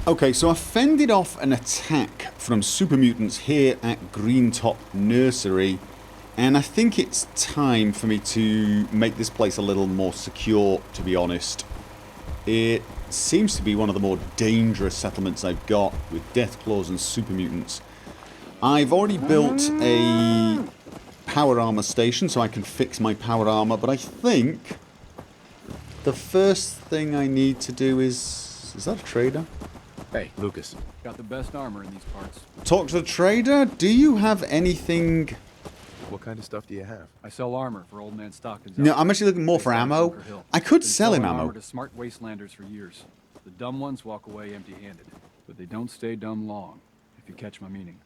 Okay, so I fended off an attack from super mutants here at Greentop Nursery, and I think it's time for me to make this place a little more secure, to be honest. It seems to be one of the more dangerous settlements I've got, with Deathclaws and super mutants. I've already built a power armor station so I can fix my power armor, but I think the first thing I need to do is that a trader? Hey, Lucas. Got the best armor in these parts. Talk to the trader? Do you have anything? What kind of stuff do you have? I sell armor for Old Man Stockton's. No, I'm actually looking more for ammo. I could sell him ammo. Armor to smart wastelanders for years. The dumb ones walk away empty-handed, but they don't stay dumb long, if you catch my meaning.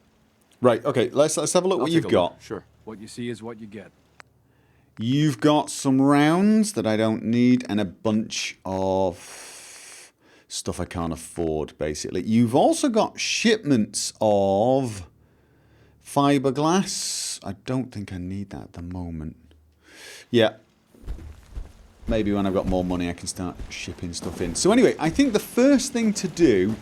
Right, okay, let's have a look what you've got. Sure. What you see is what you get. You've got some rounds that I don't need and a bunch of stuff I can't afford, basically. You've also got shipments of fiberglass. I don't think I need that at the moment. Yeah. Maybe when I've got more money I can start shipping stuff in. So anyway, I think the first thing to do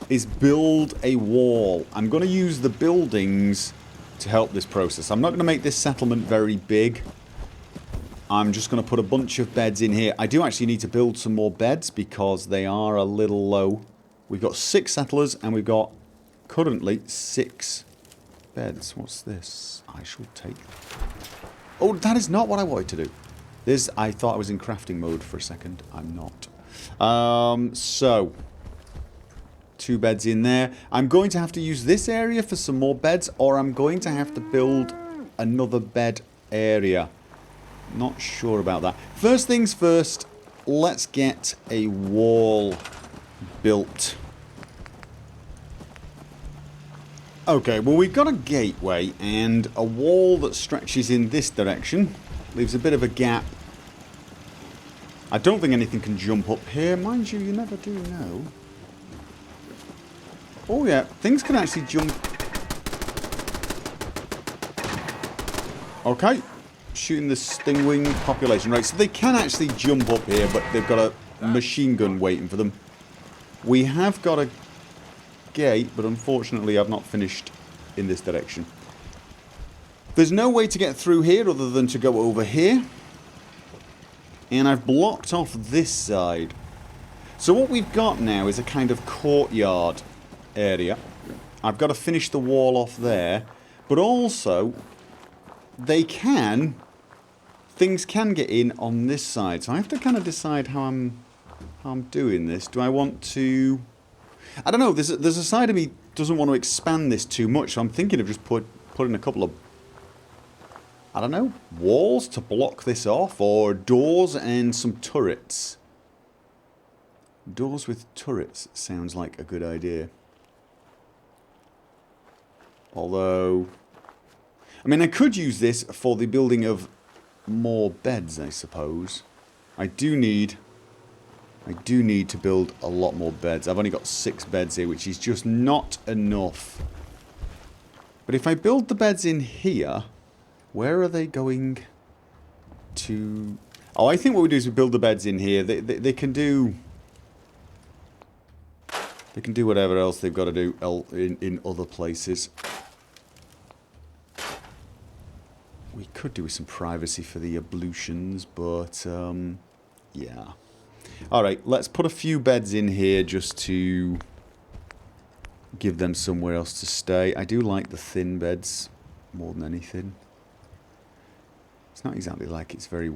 is build a wall. I'm going to use the buildings to help this process. I'm not going to make this settlement very big. I'm just going to put a bunch of beds in here. I do actually need to build some more beds because they are a little low. We've got 6 settlers and we've got currently 6 beds. What's this? I shall take... Oh, that is not what I wanted to do. This, I thought I was in crafting mode for a second. I'm not. So, 2 beds in there. I'm going to have to use this area for some more beds, or I'm going to have to build another bed area. Not sure about that. First things first, let's get a wall built. Okay, well we've got a gateway and a wall that stretches in this direction. Leaves a bit of a gap. I don't think anything can jump up here. Mind you, you never do know. Oh yeah, things can actually jump. Okay. Shooting the stingwing population. Right, so they can actually jump up here, but they've got a machine gun waiting for them. We have got a gate, but unfortunately I've not finished in this direction. There's no way to get through here other than to go over here. And I've blocked off this side. So what we've got now is a kind of courtyard area. I've got to finish the wall off there. But also, things can get in on this side. So I have to kind of decide how I'm doing this. Do I want to... I don't know, there's a side of me doesn't want to expand this too much. So I'm thinking of just putting a couple of, I don't know, walls to block this off, or doors and some turrets. Doors with turrets sounds like a good idea. Although, I mean, I could use this for the building of more beds, I suppose. I do need to build a lot more beds. I've only got 6 beds here, which is just not enough. But if I build the beds in here, where are they going to... Oh, I think what we do is we build the beds in here. They can do... They can do whatever else they've got to do in other places. We could do with some privacy for the ablutions, but yeah. Alright, let's put a few beds in here just to give them somewhere else to stay. I do like the thin beds more than anything. It's not exactly like it's very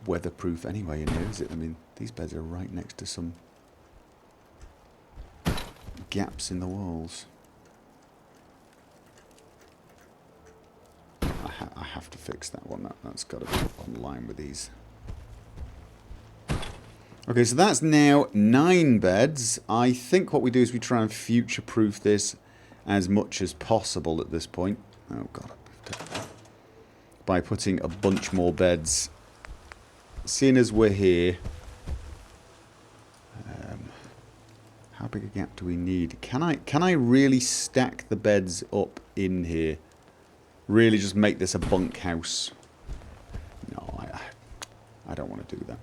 weatherproof anyway in here, is it? I mean, these beds are right next to some gaps in the walls. I have to fix that one. That's got to be online with these. Okay, so that's now 9 beds. I think what we do is we try and future-proof this as much as possible at this point. Oh, God. By putting a bunch more beds. Seeing as we're here... how big a gap do we need? Can I really stack the beds up in here? Really just make this a bunkhouse? No, I don't want to do that.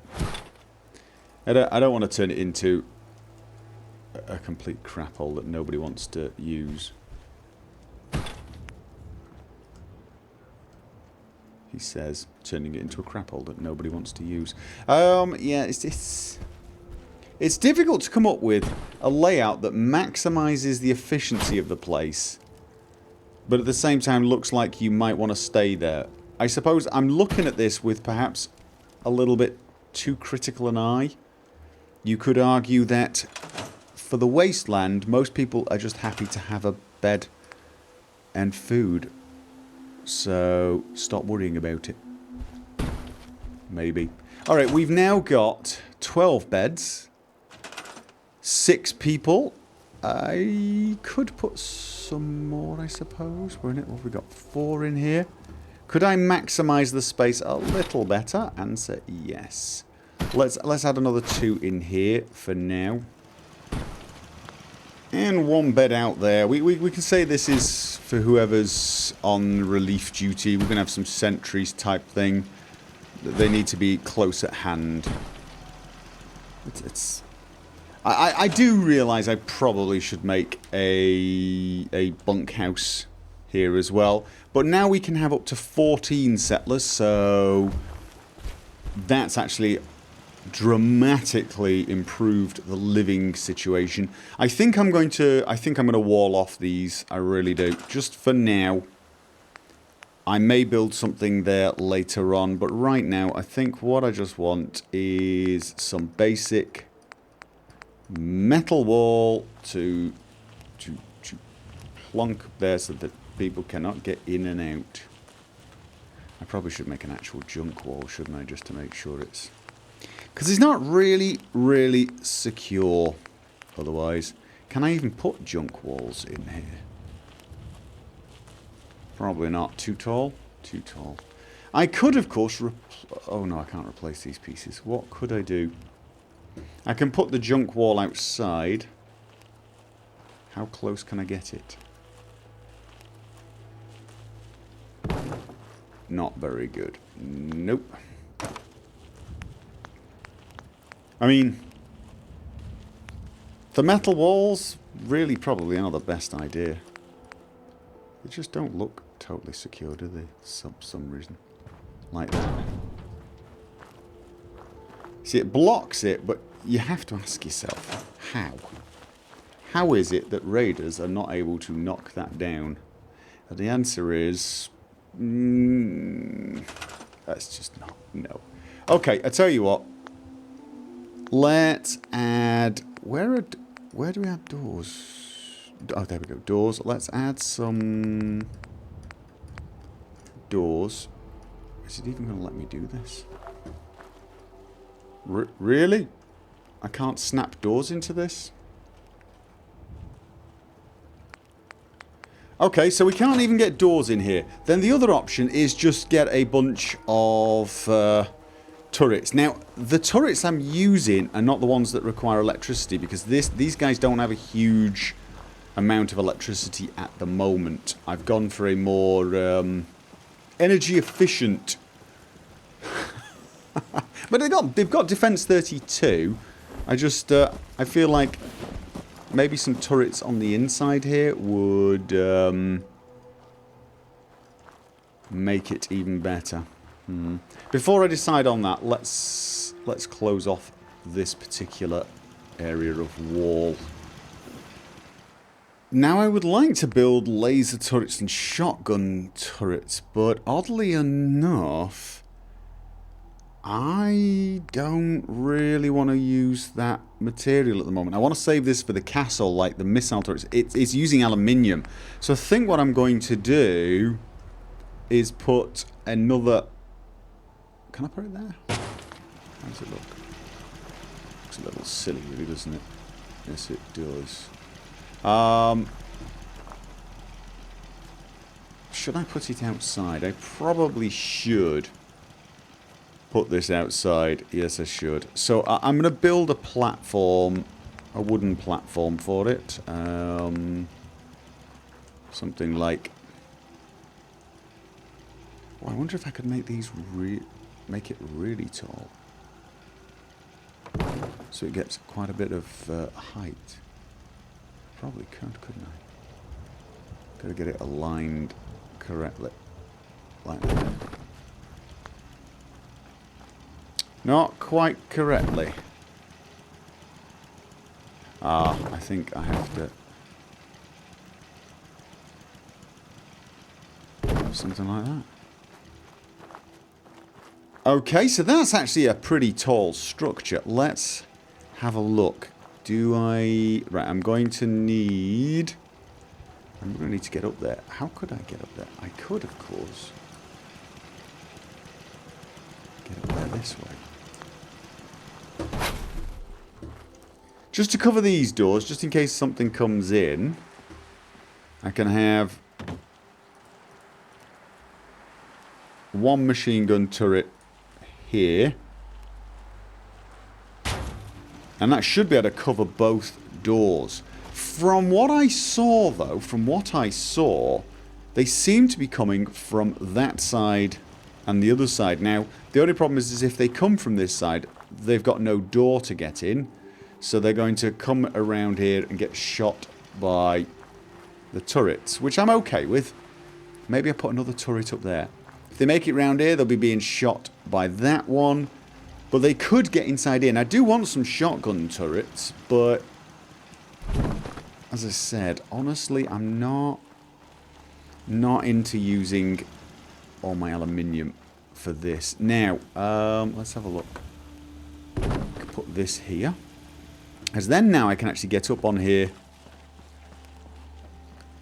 I don't want to turn it into a complete crap hole that nobody wants to use. He says, turning it into a crap hole that nobody wants to use. Yeah, it's difficult to come up with a layout that maximizes the efficiency of the place, but at the same time looks like you might want to stay there. I suppose I'm looking at this with perhaps a little bit too critical an eye. You could argue that for the wasteland, most people are just happy to have a bed and food. So, stop worrying about it. Maybe. Alright, we've now got 12 beds. 6 people. I could put some more, I suppose. We're in it. What have we got? 4 in here. Could I maximize the space a little better? Answer yes. Let's add another 2 in here for now. And 1 bed out there. We can say this is for whoever's on relief duty. We're going to have some sentries type thing. They need to be close at hand. I do realise I probably should make a bunkhouse here as well. But now we can have up to 14 settlers, so that's actually dramatically improved the living situation. I think I'm going to wall off these. I really do. Just for now. I may build something there later on, but right now I think what I just want is some basic metal wall to plonk there so that people cannot get in and out. I probably should make an actual junk wall, shouldn't I, just to make sure it's... Because it's not really secure otherwise. Can I even put junk walls in here? Probably not. Too tall? Too tall. I could, of course, oh no, I can't replace these pieces. What could I do? I can put the junk wall outside. How close can I get it? Not very good. Nope. I mean, the metal walls really probably are the best idea. They just don't look totally secure, do they? For some reason. Like that. See, it blocks it, but you have to ask yourself, how? How is it that raiders are not able to knock that down? And the answer is... that's just not... no. Okay, I tell you what. Let's add... Where do we add doors? Oh, there we go. Doors. Let's add some... doors. Is it even going to let me do this? Really? I can't snap doors into this? Okay, so we can't even get doors in here. Then the other option is just get a bunch of turrets. Now, the turrets I'm using are not the ones that require electricity because these guys don't have a huge amount of electricity at the moment. I've gone for a more energy efficient... But they've got defense 32. I feel like maybe some turrets on the inside here would make it even better. Before I decide on that, let's close off this particular area of wall. Now I would like to build laser turrets and shotgun turrets, but oddly enough, I don't really want to use that material at the moment. I want to save this for the castle, like the missile turrets. It's using aluminium. So I think what I'm going to do is put another... Can I put it there? How does it look? Looks a little silly, really, doesn't it? Yes, it does. Should I put it outside? I probably should put this outside. Yes, I should. So I'm going to build a platform, a wooden platform for it. Something like... Oh, I wonder if I could make these make it really tall, so it gets quite a bit of height. probably could, couldn't I? Gotta get it aligned correctly. Like that. Not quite correctly. Ah, I think I have to... something like that. Okay, so that's actually a pretty tall structure. Let's have a look. Do I... Right, I'm going to need to get up there. How could I get up there? I could, of course, get up there this way. Just to cover these doors, just in case something comes in, I can have one machine gun turret here. And that should be able to cover both doors. From what I saw, though, they seem to be coming from that side and the other side. Now, the only problem is if they come from this side, they've got no door to get in. So they're going to come around here and get shot by the turrets, which I'm okay with. Maybe I put another turret up there. If they make it round here, they'll be being shot by that one. But they could get inside in. I do want some shotgun turrets, but as I said, honestly, I'm not into using all my aluminium for this. Now, let's have a look. I can put this here. As then now I can actually get up on here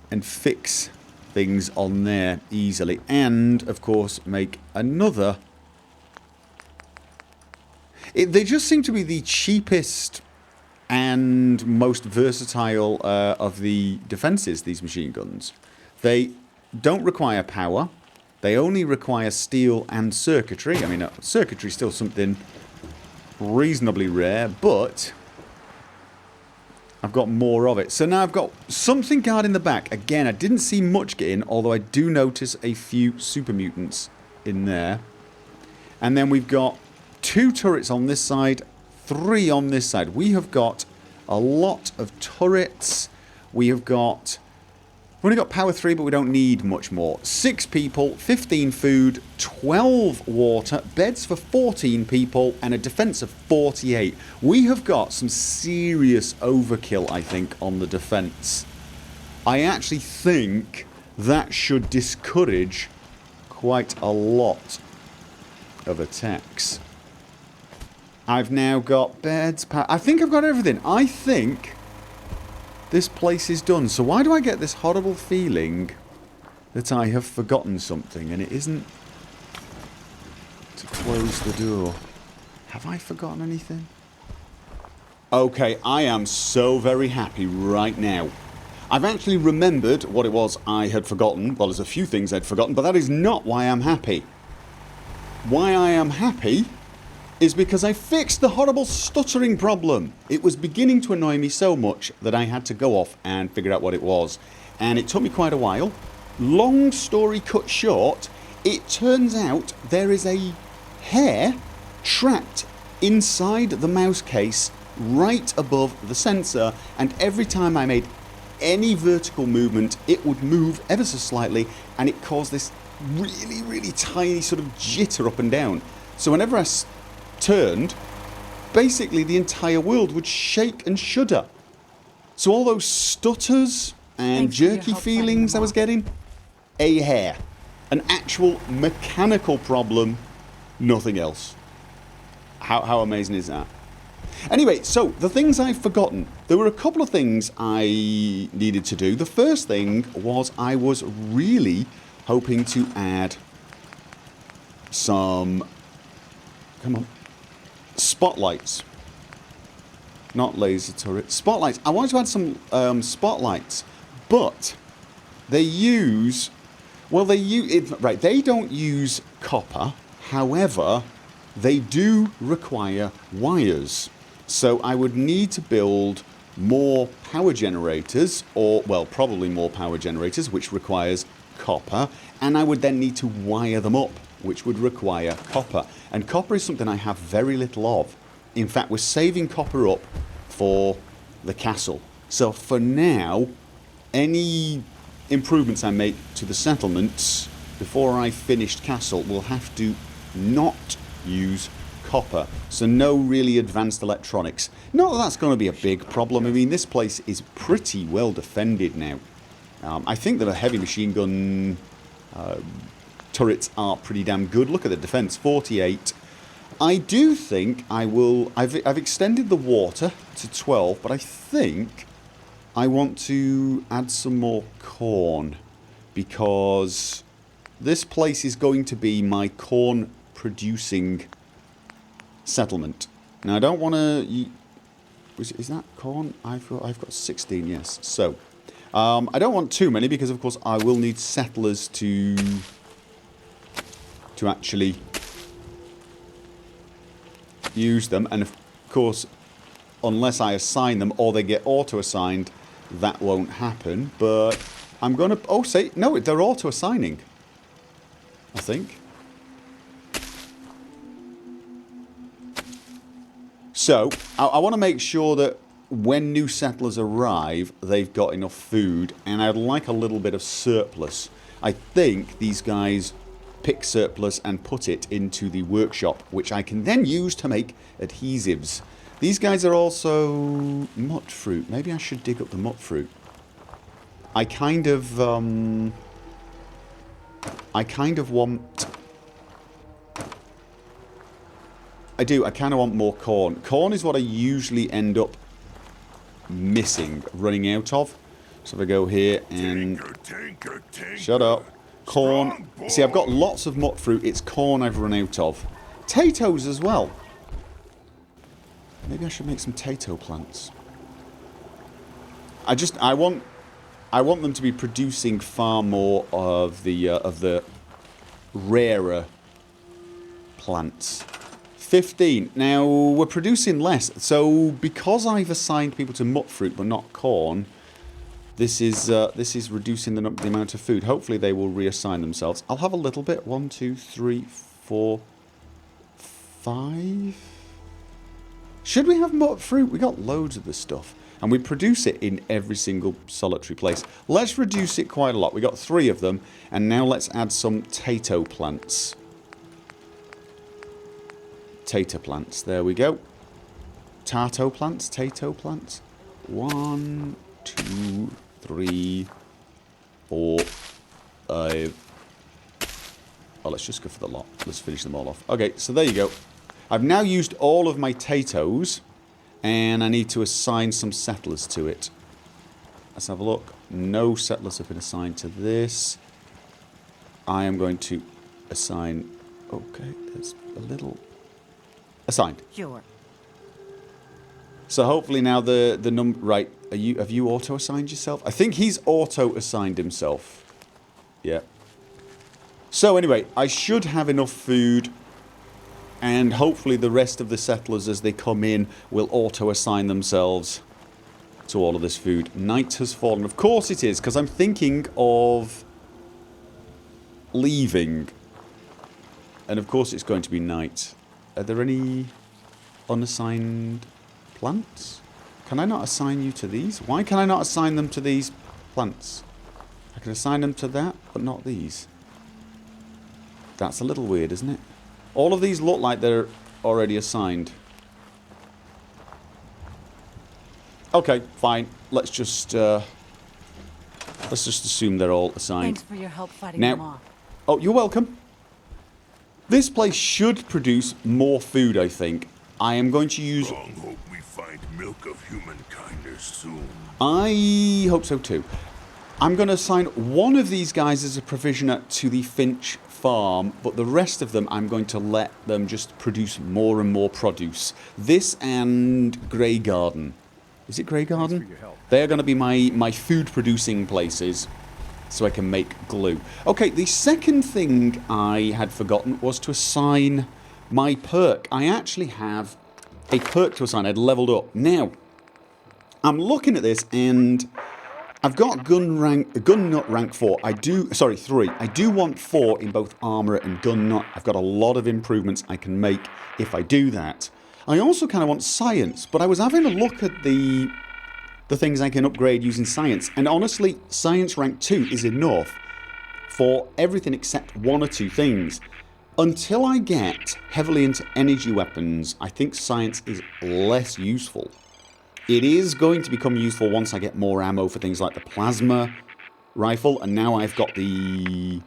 and fix things on there easily. And, of course, make another... They just seem to be the cheapest and most versatile of the defences, these machine guns. They don't require power. They only require steel and circuitry. I mean, circuitry is still something reasonably rare, but I've got more of it. So now I've got something guarding the back. Again, I didn't see much get in, although I do notice a few super mutants in there. And then we've got 2 turrets on this side, 3 on this side. We have got a lot of turrets. We've only got power 3, but we don't need much more. 6 people, 15 food, 12 water, beds for 14 people, and a defense of 48. We have got some serious overkill, I think, on the defense. I actually think that should discourage quite a lot of attacks. I've now got beds, I think I've got everything. I think this place is done. So why do I get this horrible feeling that I have forgotten something and it isn't to close the door? Have I forgotten anything? Okay, I am so very happy right now. I've actually remembered what it was I had forgotten. Well, there's a few things I'd forgotten, but that is not why I'm happy. Why I am happy is because I fixed the horrible stuttering problem. It was beginning to annoy me so much that I had to go off and figure out what it was. And it took me quite a while. Long story cut short, it turns out there is a hair trapped inside the mouse case right above the sensor, and every time I made any vertical movement, it would move ever so slightly, and it caused this really, really tiny sort of jitter up and down. So whenever I turned, basically the entire world would shake and shudder. So all those stutters and jerky feelings I was getting, a hair. An actual mechanical problem, nothing else. How amazing is that? Anyway, so the things I've forgotten. There were a couple of things I needed to do. The first thing was I was really hoping to add some... Come on. Spotlights. Not laser turrets. Spotlights. I wanted to add some spotlights. But they use... Well, they don't use copper. However, they do require wires. So I would need to build more power generators, or, well, probably more power generators, which requires copper. And I would then need to wire them up, which would require copper. And copper is something I have very little of. In fact, we're saving copper up for the castle. So for now, any improvements I make to the settlements before I finished castle will have to not use copper. So no really advanced electronics. Not that that's going to be a big problem. I mean, this place is pretty well defended now. I think that a heavy machine gun turrets are pretty damn good. Look at the defense, 48. I do think I will... I've extended the water to 12, but I think I want to add some more corn, because this place is going to be my corn producing settlement. Now I don't want to... Is that corn? I've got 16, yes. So I don't want too many, because of course I will need settlers to actually use them, and of course unless I assign them or they get auto-assigned, that won't happen. But I'm going to... Oh, say... No, they're auto-assigning, I think. So, I want to make sure that when new settlers arrive, they've got enough food, and I'd like a little bit of surplus. I think these guys pick surplus and put it into the workshop, which I can then use to make adhesives. These guys are also mut fruit. Maybe I should dig up the mut fruit. I kind of want... I kind of want more corn. Corn is what I usually end up missing, running out of. So if I go here and... Shut up. Corn. See, I've got lots of mut fruit. It's corn I've run out of. Potatoes as well. Maybe I should make some potato plants. I want them to be producing far more of the rarer plants. 15. Now we're producing less. So because I've assigned people to mut fruit but not corn, this is reducing the amount of food. Hopefully they will reassign themselves. I'll have a little bit. 1, 2, 3, 4, 5. Should we have mut fruit? We got loads of this stuff. And we produce it in every single solitary place. Let's reduce it quite a lot. We got 3 of them. And now let's add some tato plants. Tato plants. There we go. Tato plants. Tato plants. 1, 2, 3, 4, 5. Oh, let's just go for the lot. Let's finish them all off. Okay, so there you go. I've now used all of my tatoes, and I need to assign some settlers to it. Let's have a look. No settlers have been assigned to this. I am going to assign... Okay, there's a little... Assigned. Sure. So hopefully now the number... Right, have you auto-assigned yourself? I think he's auto-assigned himself. Yeah. So anyway, I should have enough food... And hopefully the rest of the settlers, as they come in, will auto-assign themselves to all of this food. Night has fallen. Of course it is, because I'm thinking of leaving. And of course it's going to be night. Are there any unassigned plants? Can I not assign you to these? Why can I not assign them to these plants? I can assign them to that, but not these. That's a little weird, isn't it? All of these look like they're already assigned. Okay, fine. Let's just assume they're all assigned. Thanks for your help fighting them off. Oh, you're welcome. This place should produce more food, I think. I am going to use... Long hope we find milk of humankind soon. I hope so too. I'm going to assign one of these guys as a provisioner to the Finch farm, but the rest of them I'm going to let them just produce more and more produce. This and Grey Garden. Is it Grey Garden? They're going to be my food producing places, so I can make glue. Okay, the second thing I had forgotten was to assign my perk. I actually have a perk to assign. I'd leveled up. Now, I'm looking at this and I've got gun nut rank 4. 3. I do want 4 in both armor and gun nut. I've got a lot of improvements I can make if I do that. I also kind of want science, but I was having a look at the the things I can upgrade using science. And honestly, science rank 2 is enough for everything except one or two things. Until I get heavily into energy weapons, I think science is less useful. It is going to become useful once I get more ammo for things like the plasma rifle, and now I've got the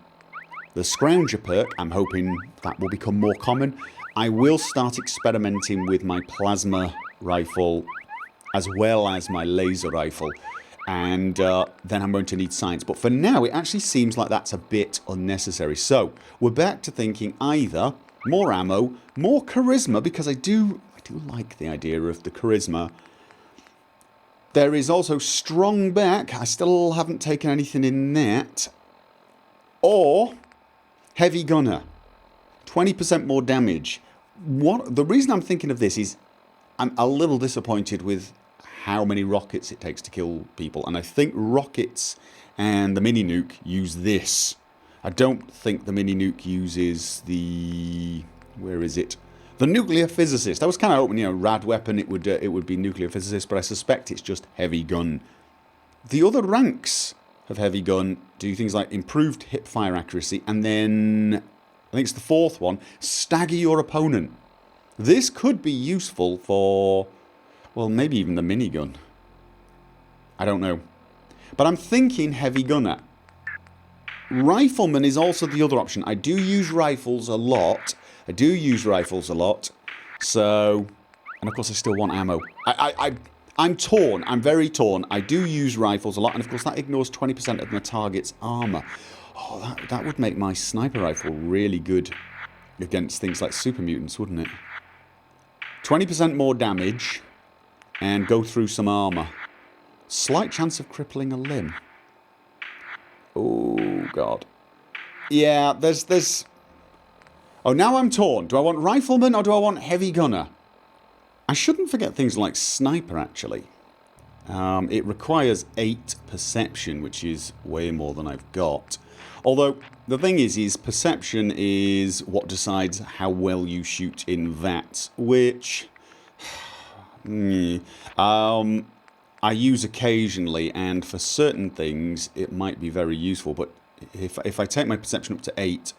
Scrounger perk. I'm hoping that will become more common. I will start experimenting with my plasma rifle as well as my laser rifle, and then I'm going to need science. But for now, it actually seems like that's a bit unnecessary. So we're back to thinking either more ammo, more charisma, because I do like the idea of the charisma. There is also strong back. I still haven't taken anything in that. Or heavy gunner. 20% more damage. The reason I'm thinking of this is I'm a little disappointed with how many rockets it takes to kill people. And I think rockets and the mini nuke use this. I don't think the mini nuke uses the... where is it? The nuclear physicist. I was kind of hoping, you know, rad weapon, it would be nuclear physicist, but I suspect it's just heavy gun. The other ranks of heavy gun do things like improved hip fire accuracy, and then I think it's the fourth one, stagger your opponent. This could be useful for, well, maybe even the minigun. I don't know. But I'm thinking heavy gunner. Rifleman is also the other option. I do use rifles a lot. So, and of course I still want ammo. I'm torn. I'm very torn. I do use rifles a lot, and of course that ignores 20% of my target's armor. Oh, that would make my sniper rifle really good against things like super mutants, wouldn't it? 20% more damage and go through some armor. Slight chance of crippling a limb. Oh, God. Yeah, there's... Oh, now I'm torn. Do I want rifleman or do I want heavy gunner? I shouldn't forget things like sniper, actually. It requires 8 perception, which is way more than I've got. Although, the thing is perception is what decides how well you shoot in that, which... I use occasionally, and for certain things, it might be very useful, but if I take my perception up to 8...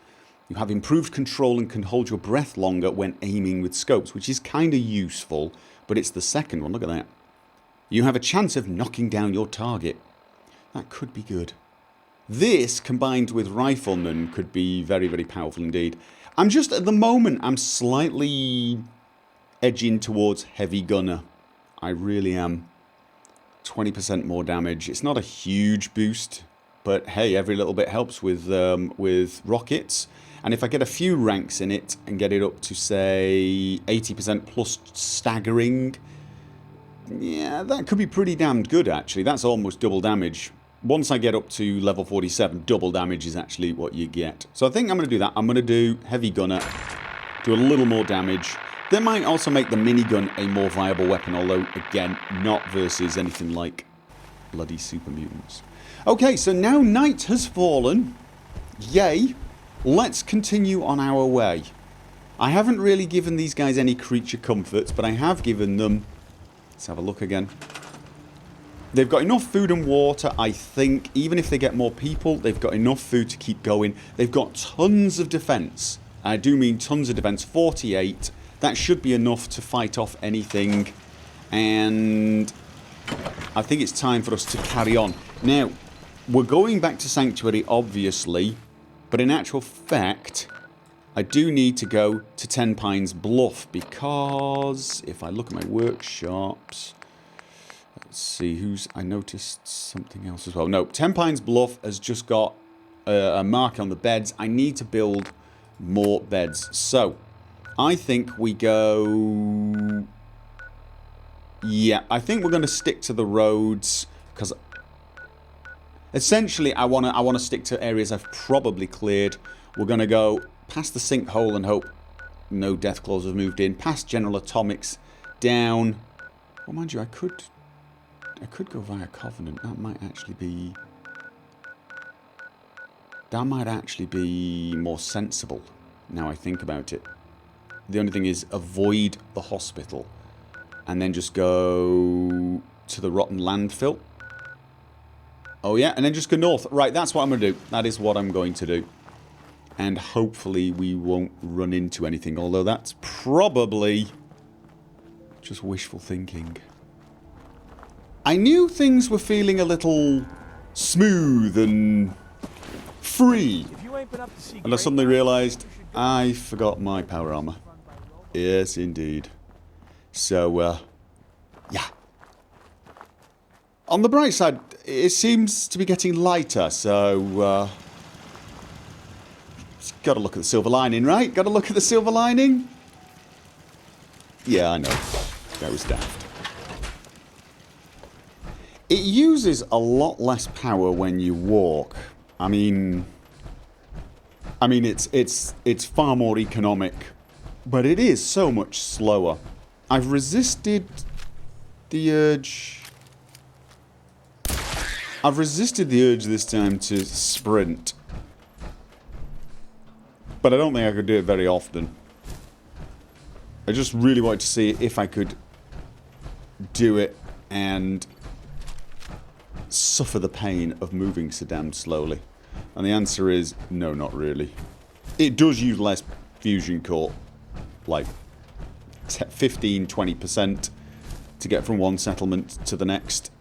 you have improved control and can hold your breath longer when aiming with scopes, which is kind of useful, but it's the second one. Look at that. You have a chance of knocking down your target. That could be good. This, combined with Rifleman, could be very, very powerful indeed. I'm just, at the moment, I'm slightly edging towards Heavy Gunner. I really am. 20% more damage. It's not a huge boost, but hey, every little bit helps with rockets. And if I get a few ranks in it and get it up to, say, 80% plus staggering, yeah, that could be pretty damned good, actually. That's almost double damage. Once I get up to level 47, double damage is actually what you get. So I think I'm going to do that. I'm going to do Heavy Gunner, do a little more damage. That might also make the minigun a more viable weapon, although, again, not versus anything like bloody super mutants. Okay, so now night has fallen. Yay. Let's continue on our way. I haven't really given these guys any creature comforts, but I have given them... Let's have a look again. They've got enough food and water, I think. Even if they get more people, they've got enough food to keep going. They've got tons of defense. I do mean tons of defense. 48. That should be enough to fight off anything. And I think it's time for us to carry on. Now, we're going back to Sanctuary, obviously. But in actual fact, I do need to go to Tenpines Bluff, because if I look at my workshops, let's see, I noticed something else as well. No, Tenpines Bluff has just got a mark on the beds. I need to build more beds. So, I think we go... Yeah, I think we're going to stick to the roads, because... essentially, I want to stick to areas I've probably cleared. We're going to go past the sinkhole and hope no Deathclaws have moved in. Past General Atomics, down. Well, mind you, I could go via Covenant. That might actually be more sensible. Now I think about it. The only thing is avoid the hospital, and then just go to the rotten landfill. Oh yeah, and then just go north. Right, that's what I'm going to do. That is what I'm going to do. And hopefully we won't run into anything. Although that's probably just wishful thinking. I knew things were feeling a little smooth and free. And I suddenly realised I forgot my power armour. Yes, indeed. So, yeah. On the bright side, it seems to be getting lighter, so, gotta look at the silver lining, right? Gotta look at the silver lining? Yeah, I know. That was daft. It uses a lot less power when you walk. I mean it's far more economic, but it is so much slower. I've resisted the urge. I've resisted the urge this time to sprint. But I don't think I could do it very often. I just really wanted to see if I could do it and suffer the pain of moving so damn slowly. And the answer is no, not really. It does use less fusion core. Like 15-20% to get from one settlement to the next.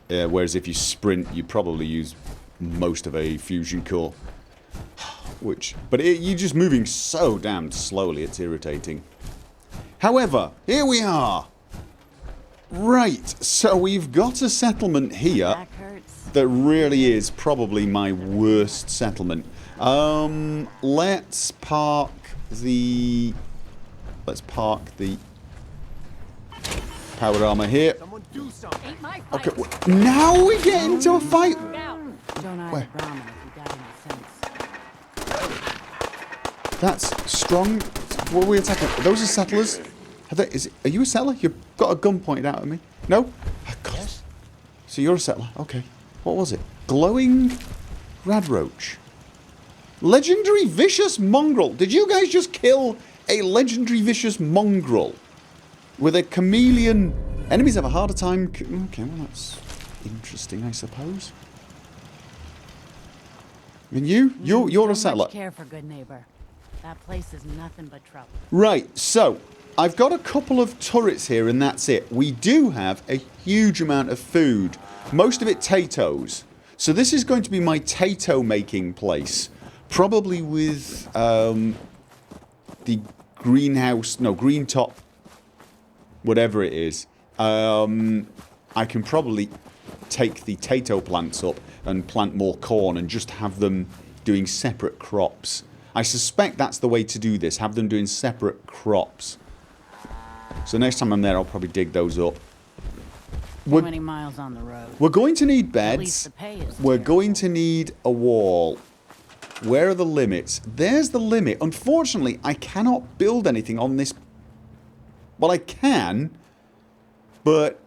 Whereas if you sprint, you probably use most of a fusion core. You're just moving so damn slowly, it's irritating. However, here we are. Right, so we've got a settlement here that really is probably my worst settlement. Let's park the power armor here. Okay, now we get into a fight. Where? That's strong. What are we attacking? Those are settlers. Are you a settler? You've got a gun pointed out at me. No? Oh, God. So you're a settler. Okay. What was it? Glowing radroach. Legendary vicious mongrel. Did you guys just kill a legendary vicious mongrel with a chameleon? Enemies have a harder time. Okay, well that's interesting, I suppose. And you're a settler. Care for good neighbor. That place is nothing but trouble. Right, so I've got a couple of turrets here and that's it. We do have a huge amount of food. Most of it Tatoes. So this is going to be my Tato making place. Probably with the greenhouse, no, green top, whatever it is. I can probably take the Tato plants up and plant more corn and just have them doing separate crops. I suspect that's the way to do this, have them doing separate crops. So next time I'm there, I'll probably dig those up. Too many miles on the road. We're going to need beds. At least the pay is We're terrible. going to need a wall. Where are the limits? There's the limit. Unfortunately, I cannot build anything on this. Well, I can, but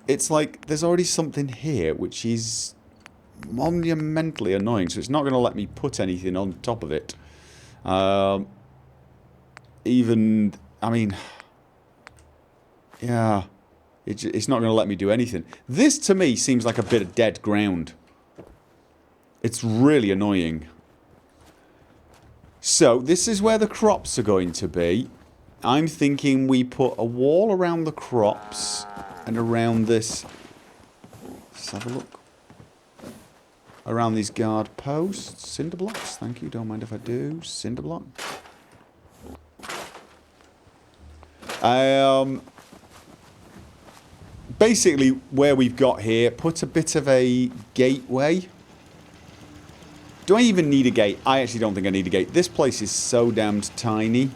it's like there's already something here which is monumentally annoying, so it's not going to let me put anything on top of it. Even, I mean, yeah, it's not going to let me do anything. This, to me, seems like a bit of dead ground. It's really annoying. So, this is where the crops are going to be. I'm thinking we put a wall around the crops and around this. Let's have a look. Around these guard posts. Cinder blocks, thank you. Don't mind if I do. Cinder block. Basically, where we've got here, put a bit of a gateway. Do I even need a gate? I actually don't think I need a gate. This place is so damned tiny.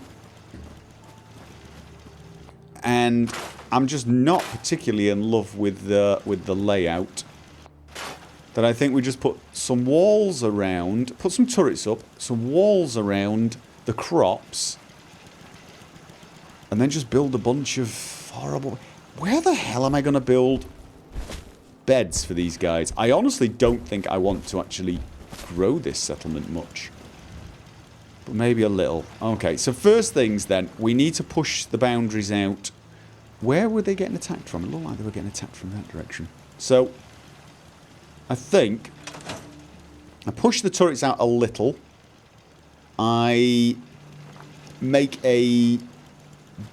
And I'm just not particularly in love with the layout. That I think we just put some walls around, put some turrets up, some walls around the crops, and then just build a bunch of horrible... Where the hell am I going to build beds for these guys? I honestly don't think I want to actually grow this settlement much. But maybe a little. Okay, so first things then, we need to push the boundaries out Where were they getting attacked from? It looked like they were getting attacked from that direction. So, I think I push the turrets out a little. I make a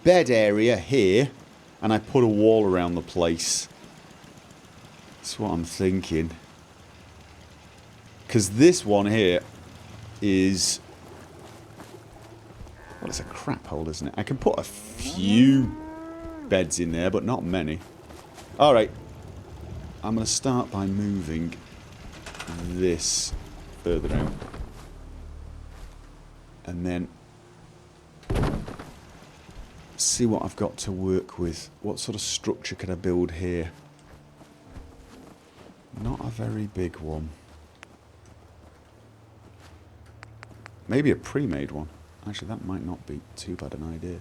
bed area here, and I put a wall around the place. That's what I'm thinking. Because this one here is... well, it's a crap hole, isn't it? I can put a few beds in there, but not many. Alright. I'm going to start by moving this further out. And then see what I've got to work with. What sort of structure can I build here? Not a very big one. Maybe a pre-made one. Actually, that might not be too bad an idea.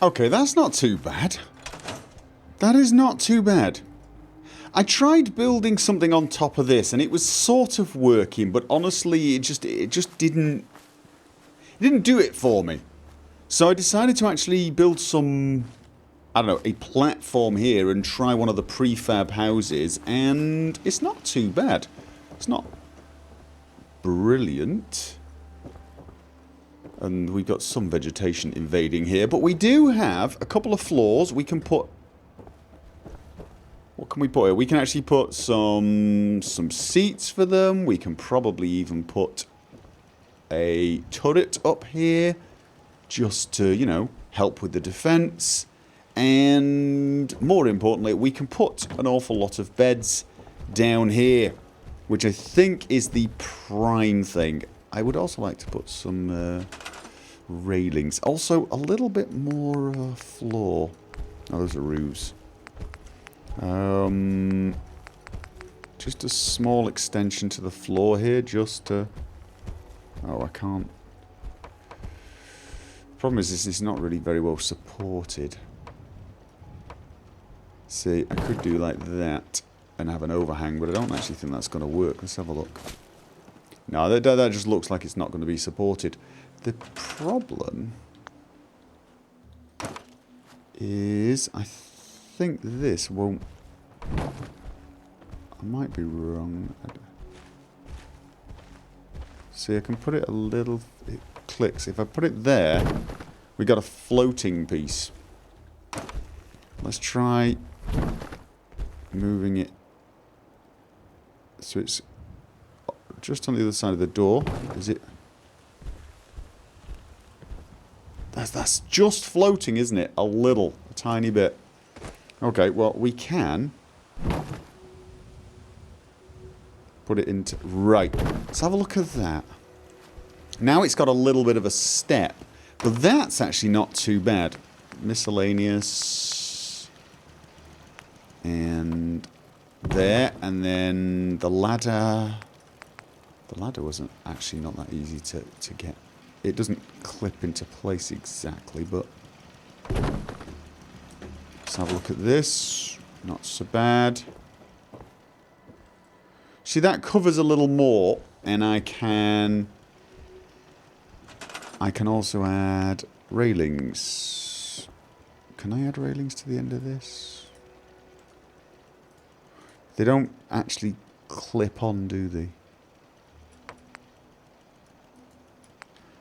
Okay, that's not too bad. That is not too bad. I tried building something on top of this, and it was sort of working, but honestly, it just didn't do it for me. So I decided to actually build some, I don't know, a platform here and try one of the prefab houses, and it's not too bad. It's not brilliant. And we've got some vegetation invading here, but we do have a couple of floors. We can put... what can we put here? We can actually put some seats for them. We can probably even put a turret up here just to, you know, help with the defense. And more importantly, we can put an awful lot of beds down here, which I think is the prime thing. I would also like to put some railings. Also, a little bit more floor. Oh, those are roofs. Just a small extension to the floor here, just to... oh, I can't... problem is, this is not really very well supported. See, I could do like that and have an overhang, but I don't actually think that's going to work. Let's have a look. No, that just looks like it's not going to be supported. The problem is, I think this won't... I might be wrong. See, I can put it a little... it clicks. If I put it there, we got a floating piece. Let's try moving it so it's just on the other side of the door. Is it? That's just floating, isn't it? A tiny bit. Okay, well, we can put it into... right. Let's have a look at that. Now it's got a little bit of a step, but that's actually not too bad. Miscellaneous. And there, and then the ladder. The ladder wasn't actually not that easy to get. It doesn't clip into place exactly, but... let's have a look at this. Not so bad. See, that covers a little more, and I can also add railings. Can I add railings to the end of this? They don't actually clip on, do they?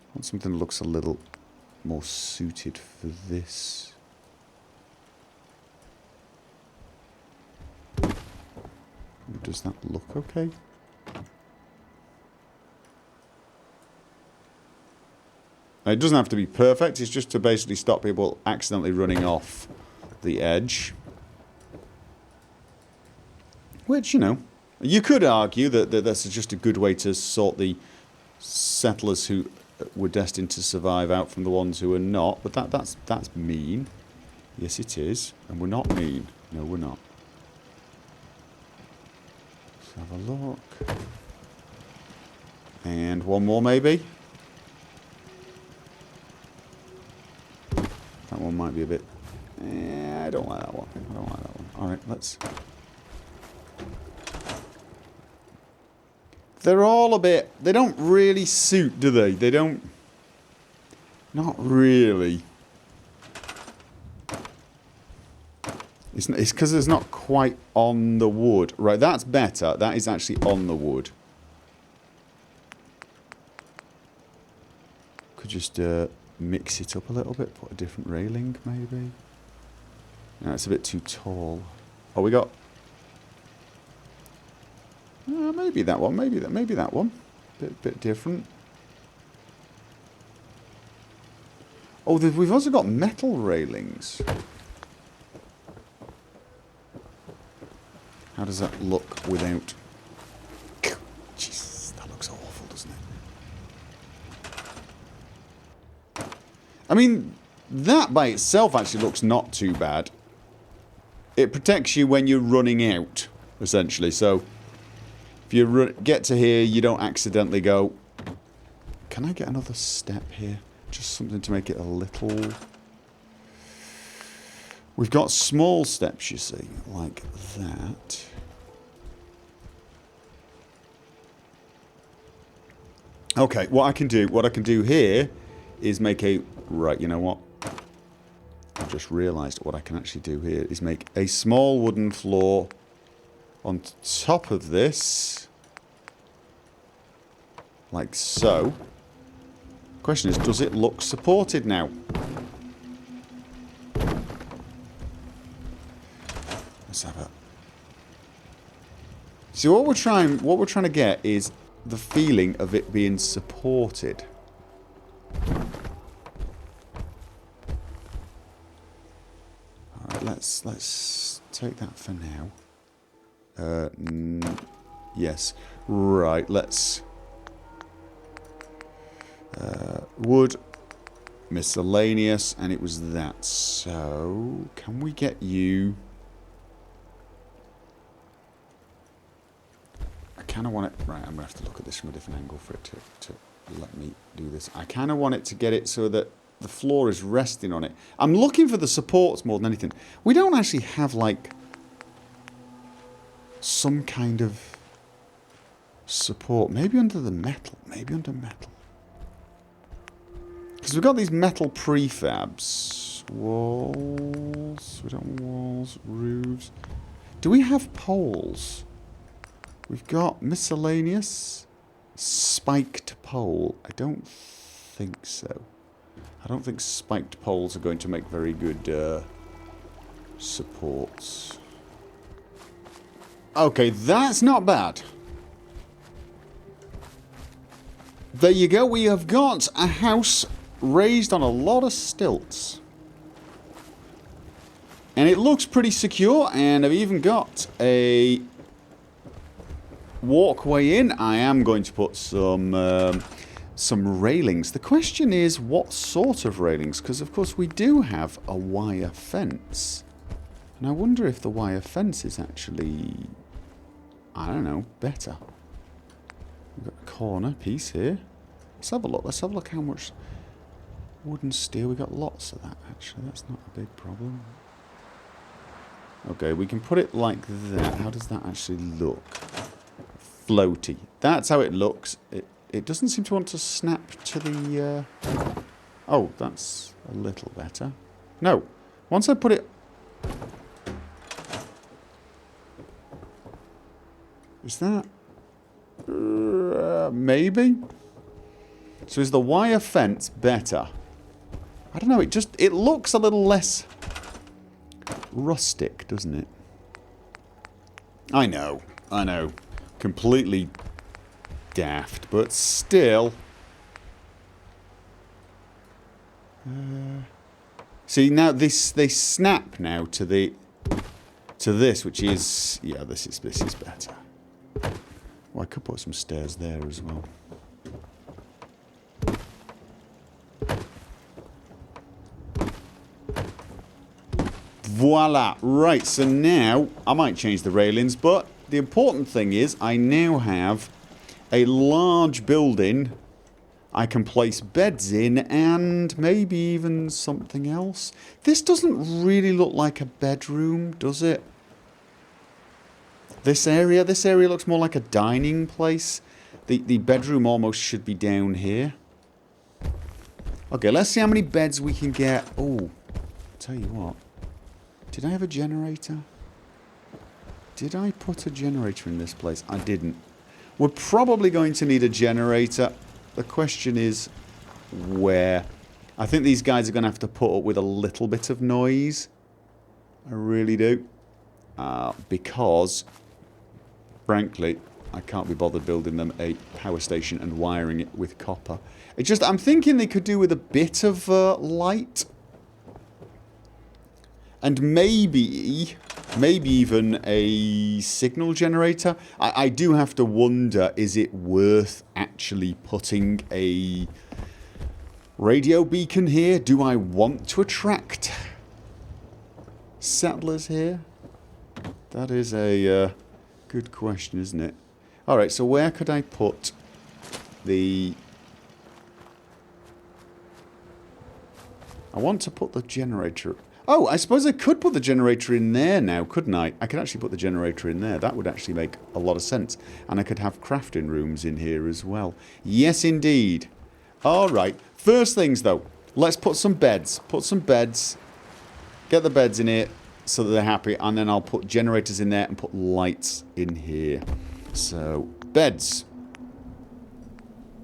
I want something that looks a little more suited for this. Does that look okay? It doesn't have to be perfect, it's just to basically stop people accidentally running off the edge. Which, you know, you could argue that that's just a good way to sort the settlers who were destined to survive out from the ones who are not, but that's mean. Yes, it is. And we're not mean. No, we're not. Let's have a look. And one more, maybe. That one might be a bit... I don't like that one. I don't like that one. Alright, let's... they're all a bit... they don't really suit, do they? They don't... Not really. It's because it's not quite on the wood. Right, that's better. That is actually on the wood. Could just mix it up a little bit. Put a different railing, maybe. No, it's a bit too tall. Oh, we got... maybe that one. Maybe that one. Bit different. Oh, we've also got metal railings. How does that look without... Jesus, that looks awful, doesn't it? I mean, that by itself actually looks not too bad. It protects you when you're running out, essentially. So, if you get to here, you don't accidentally go... Can I get another step here? Just something to make it a little... We've got small steps, you see, like that. Okay, what I can do here is make a... Right, you know what? I've just realised what I can actually do here is make a small wooden floor on top of this. Like so. Question is, does it look supported now? Let's have a... See, what we're trying to get is the feeling of it being supported. Alright, let's take that for now. Yes. Right, let's... wood, miscellaneous, and it was that. So, can we get you... I kind of want it... Right, I'm going to have to look at this from a different angle for it to let me do this. I kind of want it to get it so that the floor is resting on it. I'm looking for the supports more than anything. We don't actually have, like, some kind of support. Maybe under the metal. Maybe under metal. Because we've got these metal prefabs. Walls. We don't want walls. Roofs. Do we have poles? We've got miscellaneous. Spiked pole. I don't think so. I don't think spiked poles are going to make very good supports. Okay, that's not bad. There you go. We have got a house raised on a lot of stilts. And it looks pretty secure, and I've even got a walkway in. I am going to put some railings. The question is, what sort of railings? Because, of course, we do have a wire fence. And I wonder if the wire fence is actually, I don't know, better. We've got a corner piece here. Let's have a look. Let's have a look how much wood and steel. We've got lots of that, actually. That's not a big problem. Okay, we can put it like that. How does that actually look? Floaty. That's how it looks. It doesn't seem to want to snap to the... Oh, that's a little better. No. Once I put it... Is that... maybe? So is the wire fence better? I don't know. It looks a little less rustic, doesn't it? I know. Completely daft, but still. See, now they snap now to this, which is, yeah, this is better. Well, I could put some stairs there as well. Voila! Right, so now I might change the railings, but the important thing is I now have a large building I can place beds in and maybe even something else. This doesn't really look like a bedroom, does it? This area looks more like a dining place. The bedroom almost should be down here. Okay, let's see how many beds we can get. Oh, tell you what. Did I have a generator? Did I put a generator in this place? I didn't. We're probably going to need a generator. The question is, where? I think these guys are going to have to put up with a little bit of noise. I really do. Because, frankly, I can't be bothered building them a power station and wiring it with copper. It's just, I'm thinking they could do with a bit of light. And maybe even a signal generator. I do have to wonder, is it worth actually putting a radio beacon here? Do I want to attract settlers here? That is a good question, isn't it? Alright, so where could I put the... I want to put the generator... Oh, I suppose I could put the generator in there now, couldn't I? I could actually put the generator in there. That would actually make a lot of sense. And I could have crafting rooms in here as well. Yes, indeed. Alright. First things, though. Let's put some beds. Put some beds. Get the beds in here so that they're happy. And then I'll put generators in there and put lights in here. So, beds.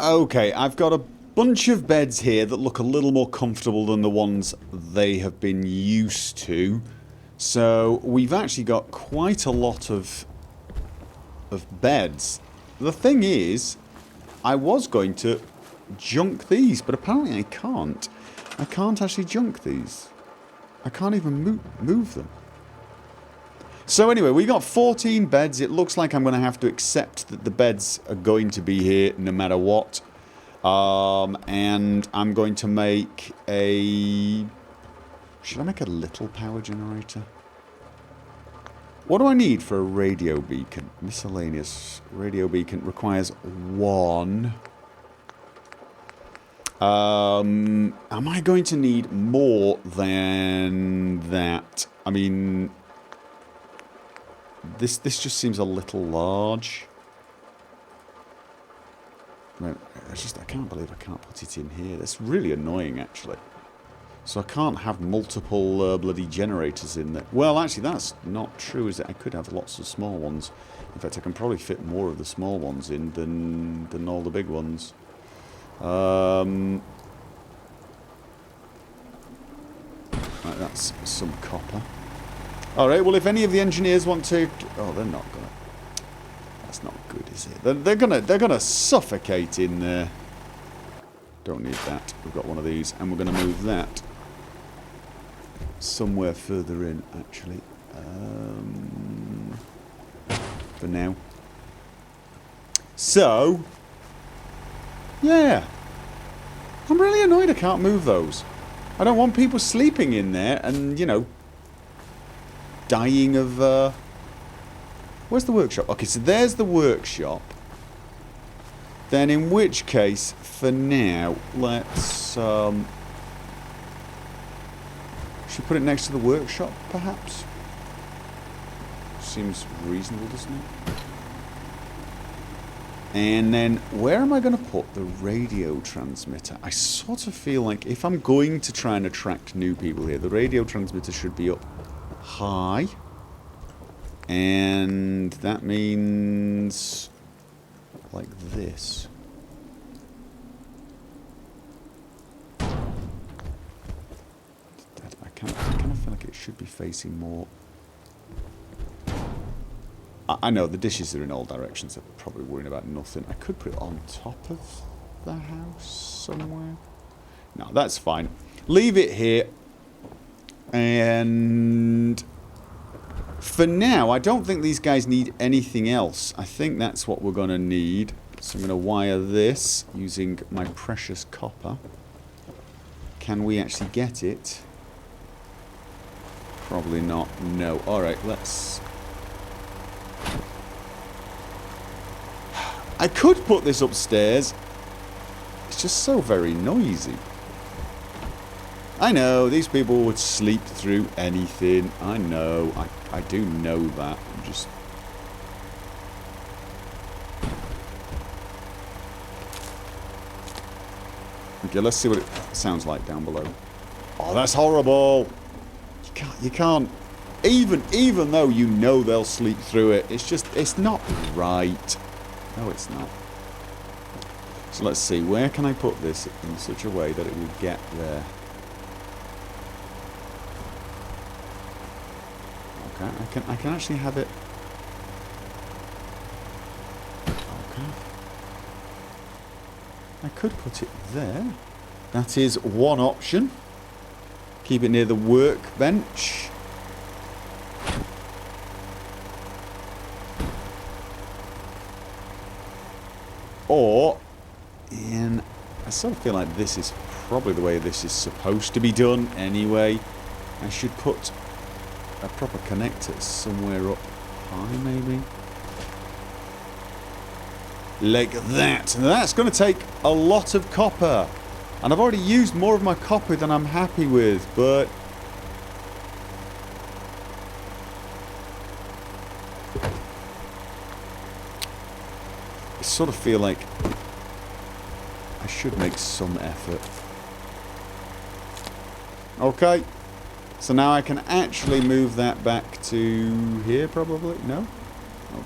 Okay, I've got a bunch of beds here that look a little more comfortable than the ones they have been used to. So we've actually got quite a lot of beds. The thing is, I was going to junk these, but apparently I can't. I can't actually junk these. I can't even move them. So anyway, we got 14 beds. It looks like I'm going to have to accept that the beds are going to be here no matter what. And I'm going to make a... Should I make a little power generator? What do I need for a radio beacon? Miscellaneous radio beacon requires 1. Am I going to need more than that? I mean... This just seems a little large. I can't believe I can't put it in here. That's really annoying, actually. So I can't have multiple bloody generators in there. Well, actually, that's not true, is it? I could have lots of small ones. In fact, I can probably fit more of the small ones in than all the big ones. Right, that's some copper. Alright, well, if any of the engineers want to... Oh, they're not gonna... That's not good, is it? They're gonna suffocate in there. Don't need that. We've got one of these, and we're gonna move that somewhere further in, actually. For now. So, yeah. I'm really annoyed I can't move those. I don't want people sleeping in there and, you know, dying of... Where's the workshop? Okay, so there's the workshop. Then in which case, for now, let's... should we put it next to the workshop, perhaps? Seems reasonable, doesn't it? And then, where am I going to put the radio transmitter? I sort of feel like if I'm going to try and attract new people here, the radio transmitter should be up high. And that means like this. I kind of feel like it should be facing more... I know, the dishes are in all directions. I'm probably worrying about nothing. I could put it on top of the house somewhere. No, that's fine. Leave it here. And... for now, I don't think these guys need anything else. I think that's what we're going to need. So I'm going to wire this using my precious copper. Can we actually get it? Probably not. No. Alright, let's... I could put this upstairs. It's just so very noisy. I know, these people would sleep through anything. I know. I do know that. I'm just... Okay, let's see what it sounds like down below. Oh, that's horrible. You can't. Even though you know they'll sleep through it, it's not right. No, it's not. So let's see, where can I put this in such a way that it will get there? Okay, I can actually have it. Okay. I could put it there. That is one option. Keep it near the workbench. Or, and I sort of feel like this is probably the way this is supposed to be done anyway. I should put a proper connector somewhere up high, maybe. Like that. And that's going to take a lot of copper. And I've already used more of my copper than I'm happy with, but... I sort of feel like I should make some effort. Okay. So now I can actually move that back to here, probably? No?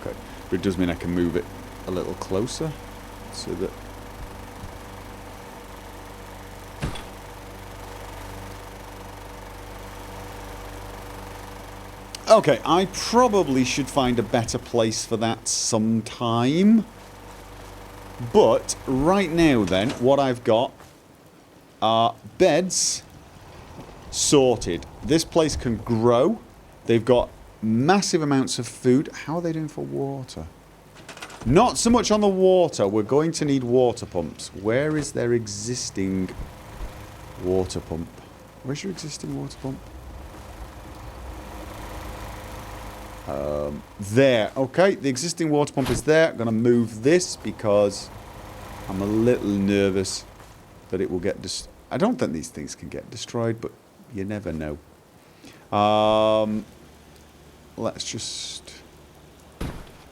Okay. But it does mean I can move it a little closer so that... Okay, I probably should find a better place for that sometime. But right now then, what I've got are beds sorted. This place can grow. They've got massive amounts of food. How are they doing for water? Not so much on the water. We're going to need water pumps. Where is their existing water pump? Where's your existing water pump? There. Okay, the existing water pump is there. I'm going to move this because I'm a little nervous that it will get I don't think these things can get destroyed, but you never know.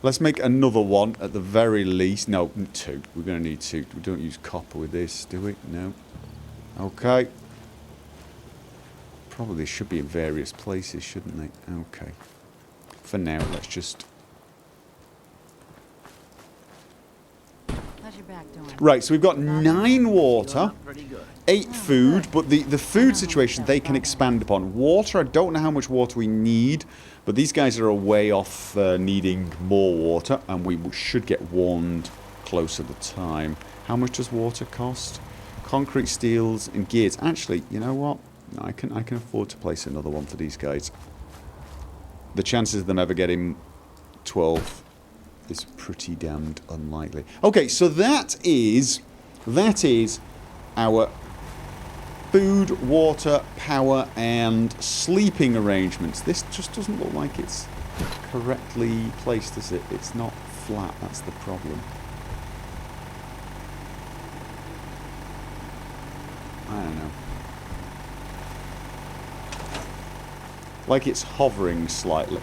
Let's make another one at the very least. No, two. We're going to need two. We don't use copper with this, do we? No. Okay. Probably should be in various places, shouldn't they? Okay. For now, let's just... How's your back doing? Right, so we've got 9 water, 8 food, but the food situation they can expand upon. Water, I don't know how much water we need, but these guys are a way off needing more water, and we should get warned close at the time. How much does water cost? Concrete, steels, and gears. Actually, you know what? I can afford to place another one for these guys. The chances of them ever getting 12 is pretty damned unlikely. Okay, so that is our food, water, power, and sleeping arrangements. This just doesn't look like it's correctly placed, does it? It's not flat, that's the problem. I don't know. Like it's hovering slightly.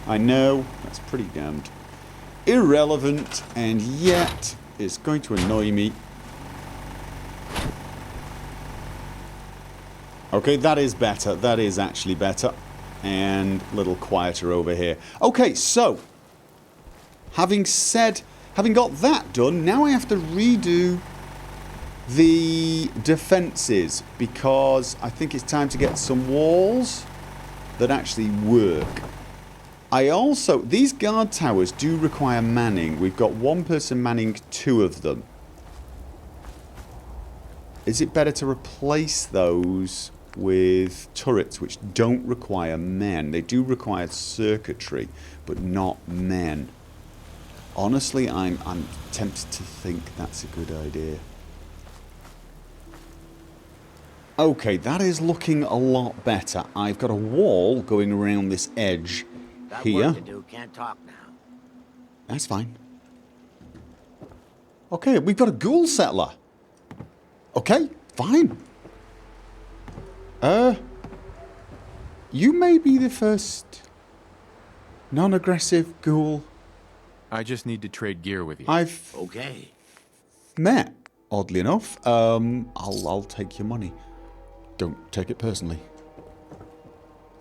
I know, that's pretty damned irrelevant, and yet it's going to annoy me. Okay, that is better. That is actually better. And a little quieter over here. Okay, so having got that done, now I have to redo the defences, because I think it's time to get some walls that actually work. These guard towers do require manning. We've got one person manning 2 of them. Is it better to replace those with turrets which don't require men? They do require circuitry, but not men. Honestly, I'm tempted to think that's a good idea. Okay, that is looking a lot better. I've got a wall going around this edge here. Got work to do. Can't talk now. That's fine. Okay, we've got a ghoul settler. Okay, fine. You may be the first non-aggressive ghoul I just need to trade gear with you. I've Okay. met. oddly enough. I'll take your money. Don't take it personally.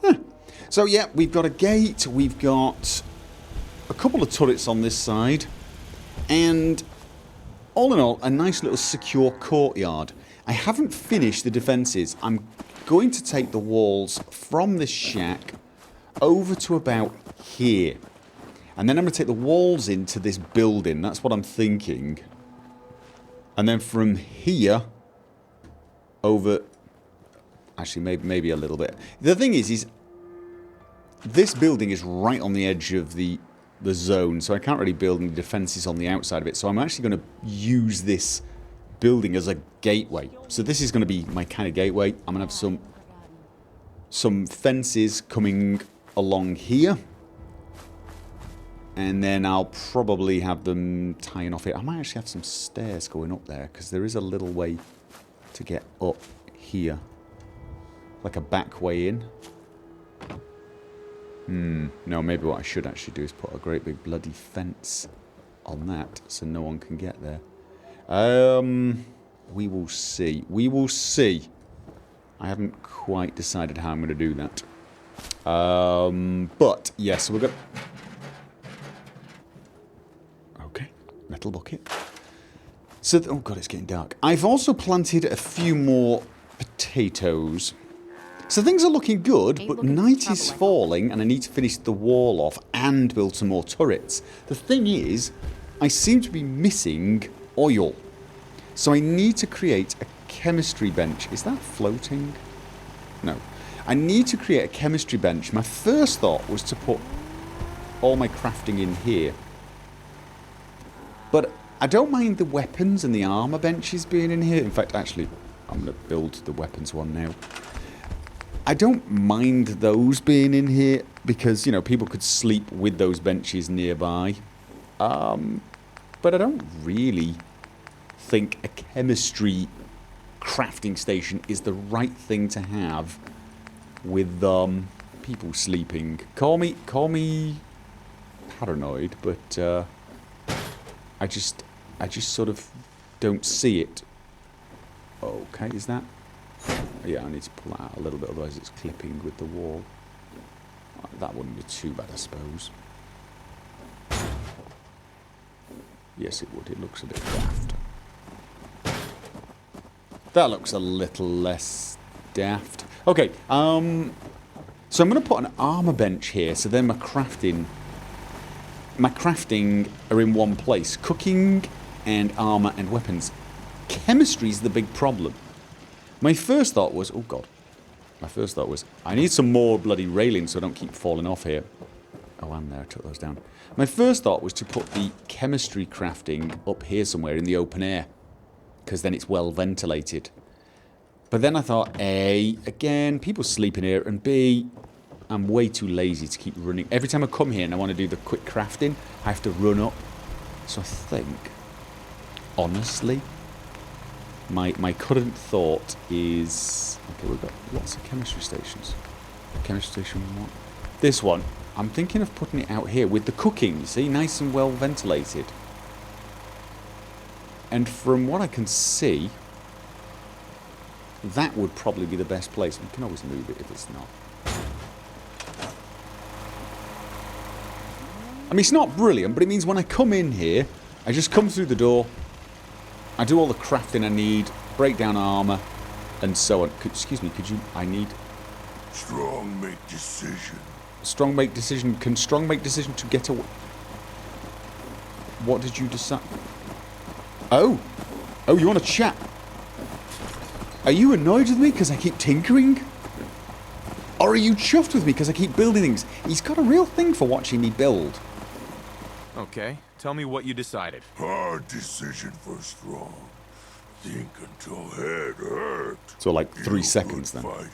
Huh. So yeah, we've got a gate, we've got a couple of turrets on this side, and all in all, a nice little secure courtyard. I haven't finished the defences. I'm going to take the walls from this shack over to about here. And then I'm going to take the walls into this building. That's what I'm thinking. And then from here over... Actually, maybe a little bit. The thing is this building is right on the edge of the zone, so I can't really build any defences on the outside of it. So I'm actually going to use this building as a gateway. So this is going to be my kind of gateway. I'm going to have some fences coming along here. And then I'll probably have them tying off here. I might actually have some stairs going up there, because there is a little way to get up here. Like a back way in. No, maybe what I should actually do is put a great big bloody fence on that, so no one can get there. We will see. We will see. I haven't quite decided how I'm going to do that. But, yes, so we've got... Okay, metal bucket. So, oh god, it's getting dark. I've also planted a few more potatoes. So things are looking good, but night is falling and I need to finish the wall off and build some more turrets. The thing is, I seem to be missing oil. So I need to create a chemistry bench. Is that floating? No. I need to create a chemistry bench. My first thought was to put all my crafting in here. But I don't mind the weapons and the armor benches being in here. In fact, actually, I'm going to build the weapons one now. I don't mind those being in here because, you know, people could sleep with those benches nearby. But I don't really think a chemistry crafting station is the right thing to have with people sleeping. Call me paranoid, but I just sort of don't see it. Okay, is that? Yeah, I need to pull that out a little bit, otherwise it's clipping with the wall. That wouldn't be too bad, I suppose. Yes, it would. It looks a bit daft. That looks a little less daft. Okay, so I'm going to put an armor bench here, so then my crafting are in one place. Cooking and armor and weapons. Chemistry is the big problem. My first thought was, oh god. My first thought was, I need some more bloody railings so I don't keep falling off here. Oh, I'm there. I took those down. My first thought was to put the chemistry crafting up here somewhere in the open air. Because then it's well ventilated. But then I thought, A, again, people sleep in here, and B, I'm way too lazy to keep running. Every time I come here and I want to do the quick crafting, I have to run up. So I think, honestly, my current thought is... Okay, we've got lots of chemistry stations. Chemistry station 1. This one, I'm thinking of putting it out here with the cooking, you see? Nice and well ventilated. And from what I can see, that would probably be the best place. We can always move it if it's not. I mean, it's not brilliant, but it means when I come in here, I just come through the door, I do all the crafting I need, break down armor, and so on. Excuse me, could you... I need... Strong make decision. Strong make decision. Can strong make decision to get away? What did you decide? Oh. Oh, you want to chat? Are you annoyed with me because I keep tinkering? Or are you chuffed with me because I keep building things? He's got a real thing for watching me build. Okay, tell me what you decided. Hard decision for Strong. Think until head hurt. So like 3 You seconds good then. Fighter.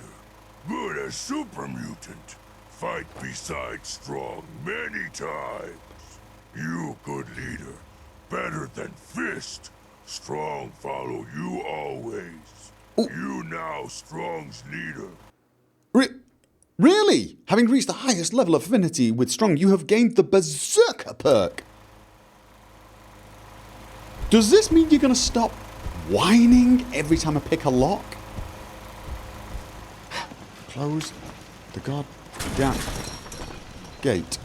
Good as super mutant. Fight beside Strong many times. You good leader. Better than Fist. Strong follow you always. Oh. You now Strong's leader. Really? Having reached the highest level of affinity with Strong, you have gained the Berserker perk. Does this mean you're going to stop whining every time I pick a lock? Close the goddamn gate.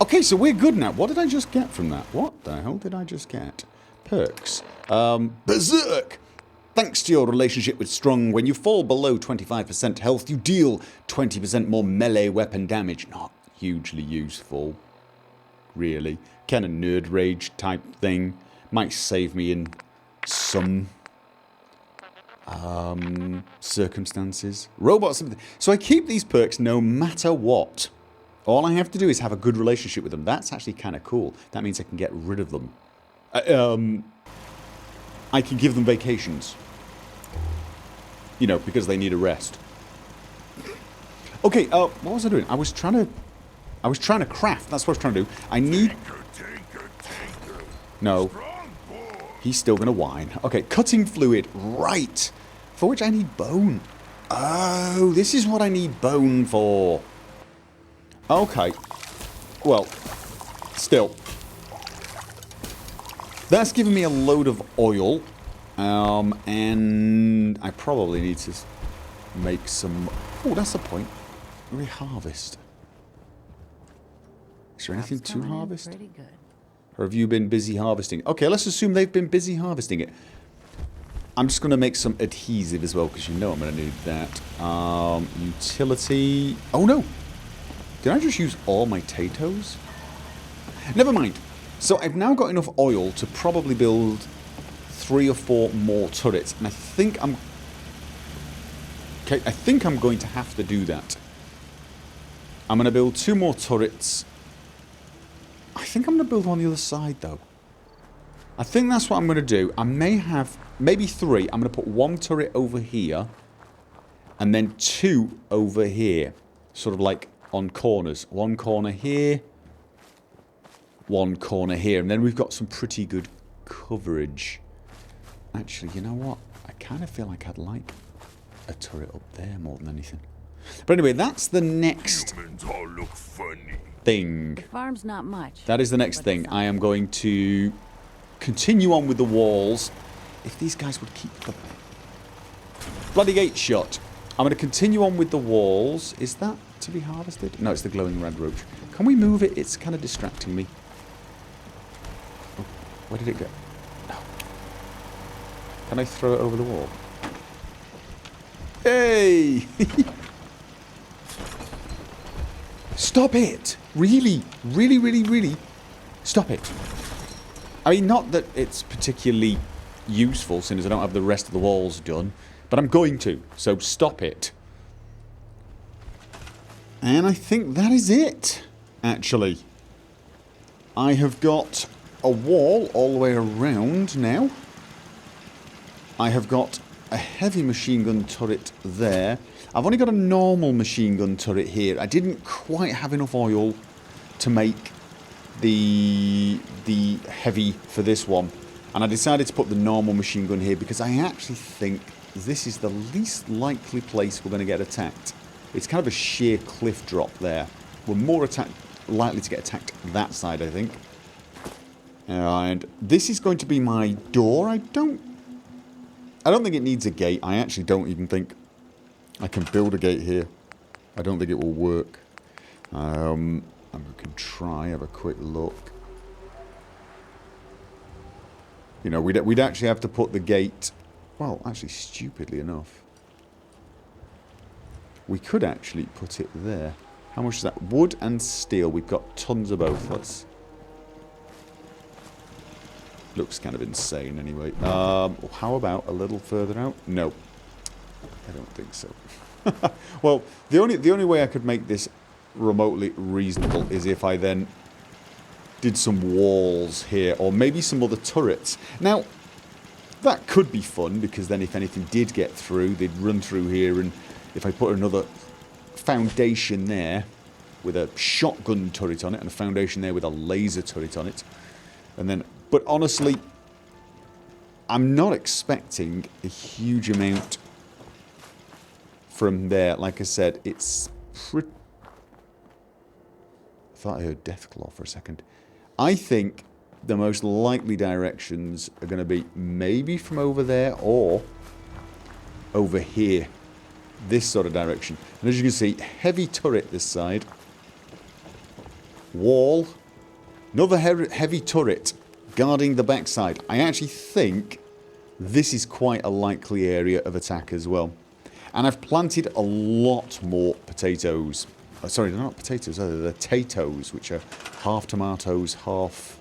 Okay, so we're good now. What did I just get from that? What the hell did I just get? Perks. Berserk! Thanks to your relationship with Strong, when you fall below 25% health, you deal 20% more melee weapon damage. Not hugely useful, really. Kind of nerd rage type thing. Might save me in some circumstances. Robots. So I keep these perks no matter what. All I have to do is have a good relationship with them. That's actually kind of cool. That means I can get rid of them. I can give them vacations. You know, because they need a rest. Okay, what was I doing? I was trying to craft. That's what I was trying to do. I need... No. He's still going to whine. Okay, cutting fluid. Right. For which I need bone. Oh, this is what I need bone for. Okay. Well, still. That's giving me a load of oil. And I probably need to make some... Oh, that's the point. We harvest. Is there anything to harvest? Pretty good. Or have you been busy harvesting? Okay, let's assume they've been busy harvesting it. I'm just going to make some adhesive as well, because you know I'm going to need that. Utility... Oh, no. Did I just use all my potatoes? Never mind. So I've now got enough oil to probably build 3 or 4 more turrets. And I think I'm... Okay, I think I'm going to have to do that. I'm going to build 2 more turrets. I think I'm going to build one on the other side, though. I think that's what I'm going to do. I may have... Maybe 3. I'm going to put 1 turret over here. And then 2 over here. Sort of like on corners. 1 corner here. 1 corner here. And then we've got some pretty good coverage. Actually, you know what? I kind of feel like I'd like a turret up there more than anything. But anyway, that's the next Humans all look funny. thing. The farm's not much. That is the next thing. I am going to continue on with the walls. If these guys would keep the bloody gate shut. I'm going to continue on with the walls. Is that to be harvested? No, it's the glowing red roach. Can we move it? It's kind of distracting me. Oh, where did it go? Oh. Can I throw it over the wall? Hey! Stop it! Really? Really, really, really? Stop it. I mean, not that it's particularly useful, since I don't have the rest of the walls done, but I'm going to, so stop it. And I think that is it, actually. I have got a wall all the way around now. I have got a heavy machine gun turret there. I've only got a normal machine gun turret here. I didn't quite have enough oil to make the heavy for this one. And I decided to put the normal machine gun here because I actually think this is the least likely place we're going to get attacked. It's kind of a sheer cliff drop there. We're more likely to get attacked that side, I think. And this is going to be my door. I don't think it needs a gate. I actually don't even think I can build a gate here. I don't think it will work. We can try, have a quick look. You know, we'd actually have to put the gate... Well, actually, stupidly enough, we could actually put it there. How much is that? Wood and steel. We've got tons of both. Let's... Looks kind of insane anyway. How about a little further out? No. I don't think so. Well, the only way I could make this remotely reasonable is if I then did some walls here, or maybe some other turrets. Now, that could be fun, because then if anything did get through, they'd run through here, and if I put another foundation there with a shotgun turret on it, and a foundation there with a laser turret on it, and then... But honestly, I'm not expecting a huge amount from there. Like I said, it's pretty... I thought I heard Deathclaw for a second. I think the most likely directions are going to be maybe from over there or over here. This sort of direction. And as you can see, heavy turret this side. Wall. Another heavy turret guarding the backside. I actually think this is quite a likely area of attack as well. And I've planted a lot more potatoes. Oh, sorry, they're not potatoes, they're potatoes, which are half tomatoes, half...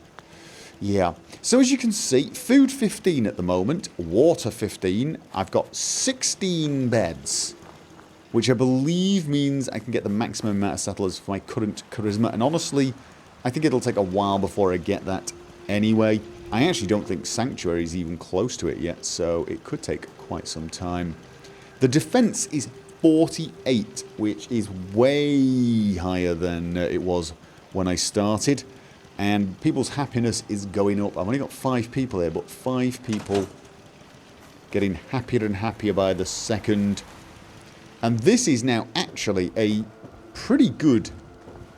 Yeah. So as you can see, food 15 at the moment, water 15. I've got 16 beds, which I believe means I can get the maximum amount of settlers for my current charisma. And honestly, I think it'll take a while before I get that anyway. I actually don't think Sanctuary is even close to it yet, so it could take quite some time. The defense is 48, which is way higher than it was when I started. And people's happiness is going up. I've only got 5 people here, but 5 people getting happier and happier by the second. And this is now actually a pretty good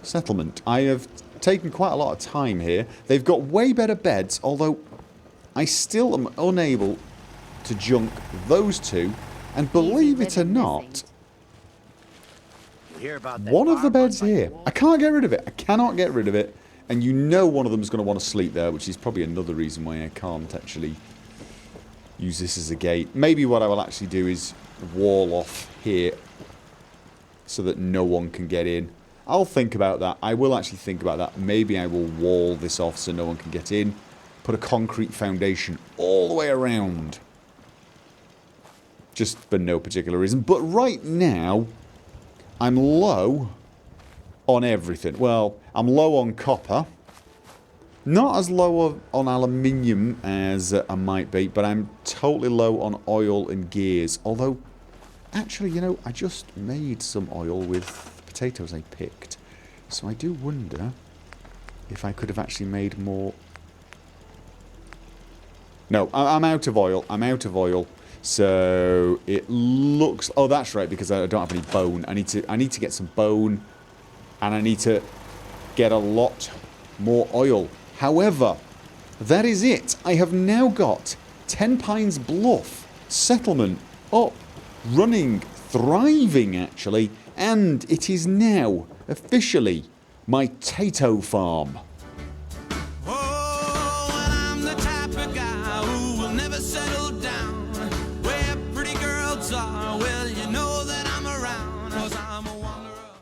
settlement. I have taken quite a lot of time here. They've got way better beds, although I still am unable to junk those two. And believe it or not, one of the beds here, I can't get rid of it. I cannot get rid of it. And you know one of them is going to want to sleep there, which is probably another reason why I can't actually use this as a gate. Maybe what I will actually do is wall off here so that no one can get in. I'll think about that. I will actually think about that. Maybe I will wall this off so no one can get in. Put a concrete foundation all the way around. Just for no particular reason. But right now, I'm low on everything. Well, I'm low on copper. Not as low on aluminium as I might be, but I'm totally low on oil and gears. Although, actually, you know, I just made some oil with potatoes I picked. So I do wonder if I could have actually made more. No, I'm out of oil. I'm out of oil. So it looks... Oh, that's right, because I don't have any bone. I need to get some bone. And I need to get a lot more oil. However, that is it. I have now got Tenpines Bluff settlement up, running, thriving actually, and it is now officially my Tato farm.